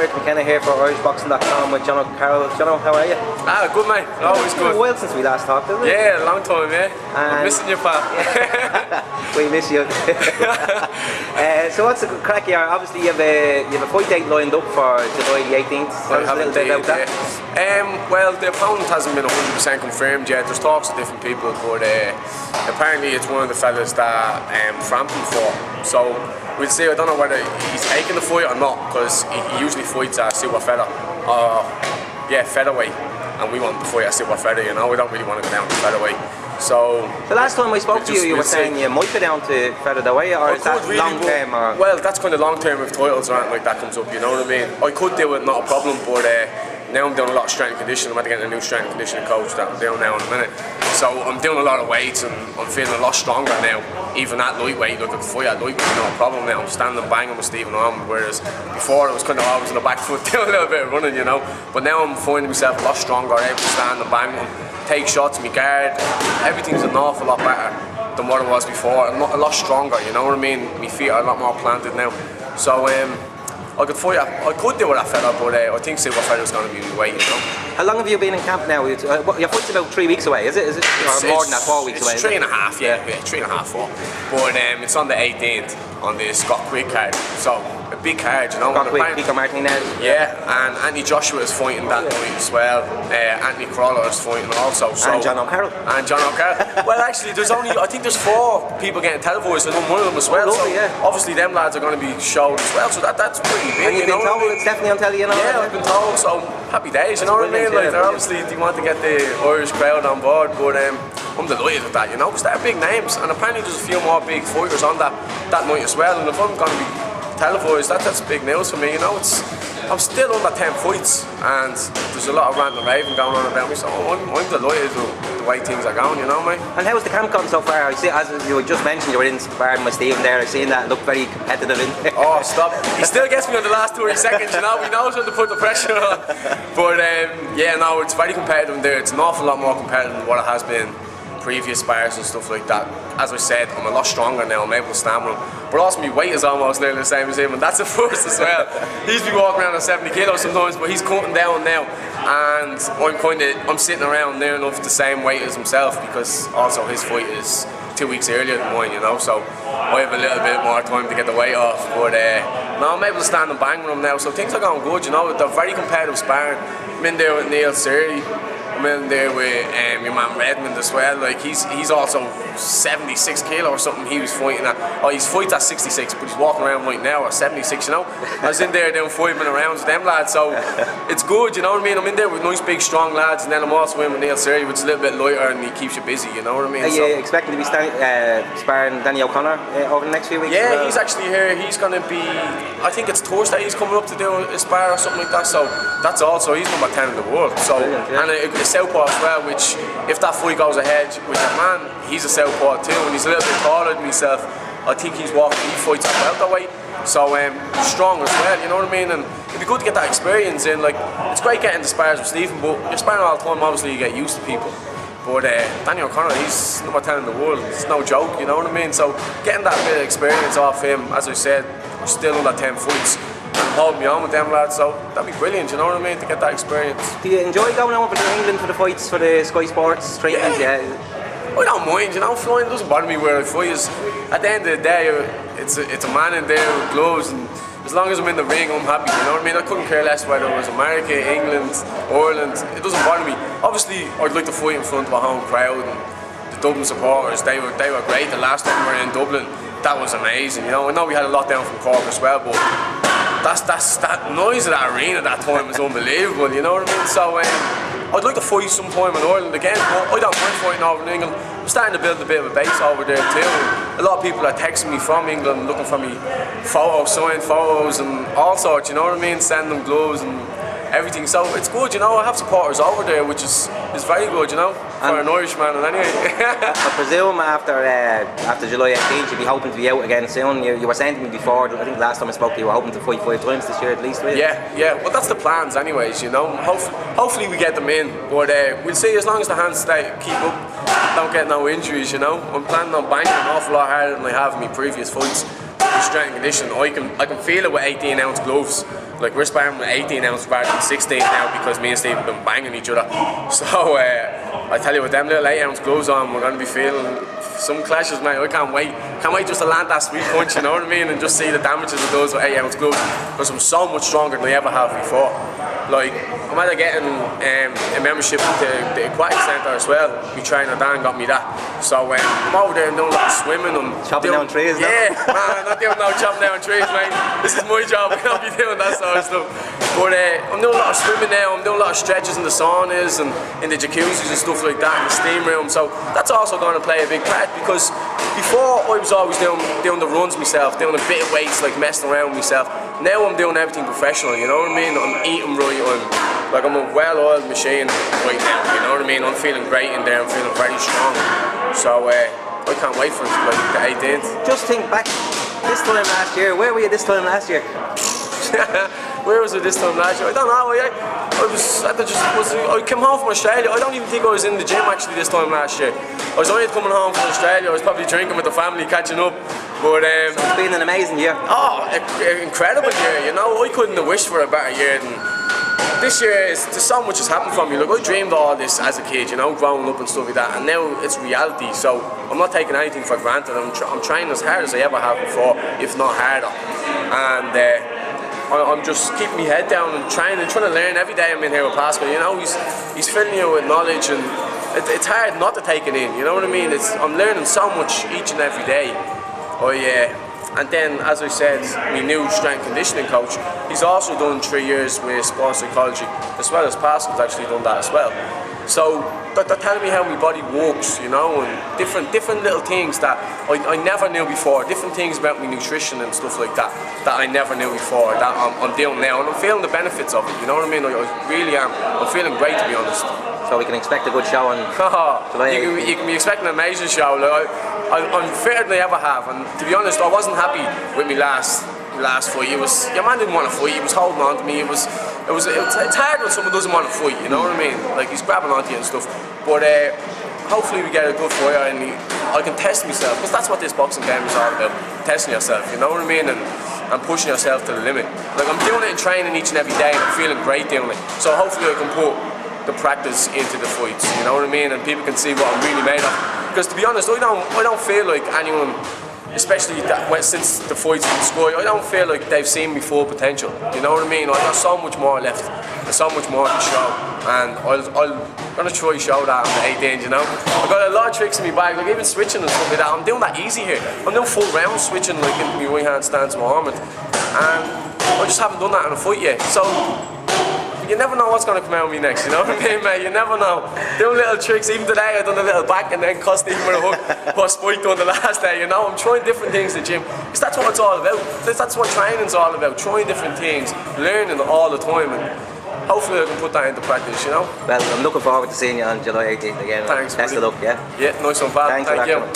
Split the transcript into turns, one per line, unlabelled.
Derek McKenna here for IrishBoxing.com with Jono Carroll. Jono, how are you?
Good mate, always good.
It's been a while since we last talked, isn't it?
Yeah, a long time, yeah. I'm missing you, pal.
We miss you. So what's the crack here? Obviously you have a fight date lined up for July the 18th.
I have a date, well, the opponent hasn't been 100% confirmed yet. There's talks of different people, but apparently it's one of the fellas that Frampton fought. So we'll see. I don't know whether he's taking the fight or not, because he usually fights at super feather, featherweight, and we want to fight at super feather. You know, we don't really want to go down to featherweight. So
the last time I spoke to you, you were saying you might go down to feather the way, or is that really long term? Or?
Well, that's kind of long term if titles or anything like that comes up. You know what I mean? I could do it, not a problem, but now I'm doing a lot of strength and conditioning. I'm about to get a new strength and conditioning coach that I'm doing now in a minute. So I'm doing a lot of weights and I'm feeling a lot stronger now. Even at lightweight, look at the fight at lightweight, no problem now. I'm standing banging with Stephen Arm, whereas before I was kind of always on the back foot doing a little bit of running, you know. But now I'm finding myself a lot stronger, able to stand and bang them, take shots, my guard. Everything's an awful lot better than what it was before. I'm a lot stronger, you know what I mean? My feet are a lot more planted now. So I could fight. I could do with that fella, but I think super feather's going to be the way, you know.
How long have you been in camp now? Your fight's about 3 weeks away, is it? Or more than that, 4 weeks away?
It's 3.5, yeah, 3.5, 4. But it's on the 18th on the Scott Quick card. So a big card, you know.
Scott Quick, Pico Martinez.
Yeah, and Anthony Joshua is fighting that night as well. Anthony Crawler is fighting also. So,
and Jono Carroll.
And Jono Carroll. Well, actually, I think there's 4 people getting televised, and I'm one of them as well.
Oh,
so obviously, them lads are going to be showed as well. So that's pretty big.
And you've been told it's definitely on telly, you know.
Yeah, I've been told. So happy days, you know what I mean? Like, obviously, they want to get the Irish crowd on board, but I'm delighted with that, you know, because they're big names, and apparently there's a few more big fighters on that night as well. And if I'm going to be televised, that's big news for me, you know. I'm still under 10 fights, and there's a lot of ranting and raving going on about me, so I'm delighted with the way things are going, you know, mate.
And how's the camp gone so far? I see, as you just mentioned, you were in sparring with Stephen there. I've seen that look very competitive in there.
Oh, stop. He still gets me on the last 30 seconds, you know. He knows when to put the pressure on. But yeah, no, it's very competitive in there. It's an awful lot more competitive than what it has been previous spars and stuff like that. As I said, I'm a lot stronger now, I'm able to stand with him. But also my weight is almost nearly the same as him, and that's a first as well. He's been walking around at 70 kilos sometimes, but he's cutting down now. And I'm sitting around near enough the same weight as himself, because also his fight is 2 weeks earlier than mine, you know, so I have a little bit more time to get the weight off. But now I'm able to stand and bang with him now, so things are going good, you know. They're very competitive sparring. I'm in there with Neil Surrey. I'm in there with your man Redmond as well. Like he's also 76 kilo or something. He was fighting at. Oh, he's fighting at 66, but he's walking around right now at 76. You know, I was in there doing 5 minute rounds with them lads. So it's good. You know what I mean? I'm in there with nice big strong lads, and then I'm also in with Neil Surrey, which is a little bit lighter and he keeps you busy. You know what I mean?
Are you expecting to be sparring Danny O'Connor over the next few weeks?
Yeah, he's actually here. He's going to be. I think it's Thursday. He's coming up to do a spar or something like that. So that's also he's number 10 in the world. So and a southpaw as well, which if that fight goes ahead with that man, he's a southpaw too, and he's a little bit taller than myself. I think he fights at welterweight, so strong as well, you know what I mean? And it'd be good to get that experience in. Like, it's great getting the spars with Stephen, but you're sparring all the time, obviously you get used to people. But Danny O'Connor, he's number 10 in the world. It's no joke, you know what I mean? So getting that bit of experience off him, as I said, we're still under 10 fights. Hold me on with them lads, so that'd be brilliant, you know what I mean, to get that experience.
Do you enjoy going over to England for the fights, for the Sky Sports treatment? Yeah.
I don't mind, you know, flying doesn't bother me where I fly. At the end of the day, it's a man in there with gloves, and as long as I'm in the ring, I'm happy, you know what I mean? I couldn't care less whether it was America, England, Ireland, it doesn't bother me. Obviously, I'd like to fight in front of a home crowd, and the Dublin supporters, they were great. The last time we were in Dublin, that was amazing, you know. I know we had a lot down from Cork as well, but that noise of that arena at that time was unbelievable, you know what I mean? So I'd like to fight sometime in Ireland again, but I don't mind fighting over in England. I'm starting to build a bit of a base over there too. A lot of people are texting me from England looking for me photos, signed photos and all sorts, you know what I mean? Send them gloves and everything, so it's good, you know. I have supporters over there, which is very good, you know, for an Irishman. And anyway,
I presume after July 18th you'll be hoping to be out again soon. You were saying to me before, I think last time I spoke to you, were hoping to fight 5 times this year at least, will you?
Yeah, well that's the plans anyways, you know. Hopefully we get them in, but we'll see. As long as the hands keep up, don't get no injuries, you know. I'm planning on banging an awful lot harder than I have in my previous fights. Strength and conditioning, I can feel it with 18-ounce gloves. Like we're sparring with 18 ounce rather than 16 now because me and Steve have been banging each other. So I tell you, with them little 8 ounce gloves on, we're going to be feeling some clashes, mate. I can't wait. Can't wait just to land that sweet punch, you know what I mean, and just see the damages it does with 8 ounce gloves, because I'm so much stronger than I ever have before. Like, I'm either getting a membership to the aquatic centre as well. My trainer Dan got me that. So I'm over there and doing a lot of swimming. I'm
chopping down trees now?
Yeah, man, I'm not doing no chopping down trees, mate. This is my job, I can't be doing that sort of stuff. But I'm doing a lot of swimming now, I'm doing a lot of stretches in the saunas and in the jacuzzis and stuff like that, in the steam room. So that's also going to play a big part, because before I was always doing the runs myself, doing a bit of weights, like messing around with myself. Now I'm doing everything professional, you know what I mean? I'm eating right, I'm a well-oiled machine right now, you know what I mean? I'm feeling great in there, I'm feeling very strong. So I can't wait for like the 18th.
Just think back, this time last year, where were you this time last year?
Where was it this time last year? I don't know. I came home from Australia. I don't even think I was in the gym actually this time last year. I was only coming home from Australia. I was probably drinking with the family, catching up. But
so it's been an amazing year.
Oh, incredible year. You know, I couldn't have wished for a better year than this year. There's so much has happened for me. Like, I dreamed all this as a kid, you know, growing up and stuff like that, and now it's reality. So I'm not taking anything for granted. I'm training as hard as I ever have before, if not harder. And I'm just keeping my head down and trying to learn every day I'm in here with Pascal. You know, he's filling you with knowledge, and it's hard not to take it in. You know what I mean? I'm learning so much each and every day. And then, as I said, my new strength conditioning coach, he's also done 3 years with sports psychology, as well as Pascal's actually done that as well. So they're telling me how my body works, you know, and different little things that I never knew before, different things about my nutrition and stuff like that I never knew before, that I'm doing now, and I'm feeling the benefits of it, you know what I mean? I really am. I'm feeling great, to be honest.
So we can expect a good show on July 18th.
You can be expecting an amazing show. Like, I'm fitter than I ever have, and to be honest, I wasn't happy with my last fight. Your man didn't want to fight. He was holding on to me. It's hard when someone doesn't want to fight. You know what I mean? Like, he's grabbing onto you and stuff. But hopefully we get a good fighter, and I can test myself, because that's what this boxing game is all about. Testing yourself. You know what I mean? And pushing yourself to the limit. Like, I'm doing it in training each and every day, and I'm feeling great doing it. So hopefully I can put the practice into the fights. You know what I mean? And people can see what I'm really made of. Because to be honest, I don't feel like anyone, especially since the fights in Sky, I don't feel like they've seen me full potential. You know what I mean? I've got so much more left, there's so much more to show, and I'm gonna try to show that on the 18th. You know, I've got a lot of tricks in my bag, like even switching and stuff like that. I'm doing that easy here. I'm doing full round switching, like into my right hand stance with Armand, and I just haven't done that in a fight yet. So you never know what's going to come out of me next, you know what I mean, mate? You never know. Doing little tricks, even today I done a little back and then cussed him with a hook, what Spike done the last day, you know? I'm trying different things in the gym, because that's what it's all about. That's what training's all about, trying different things, learning all the time, and hopefully I can put that into practice, you know?
Well, I'm looking forward to seeing you on July 18th again.
Thanks,
Best of luck, yeah?
Yeah, nice one, pal.
Thank you.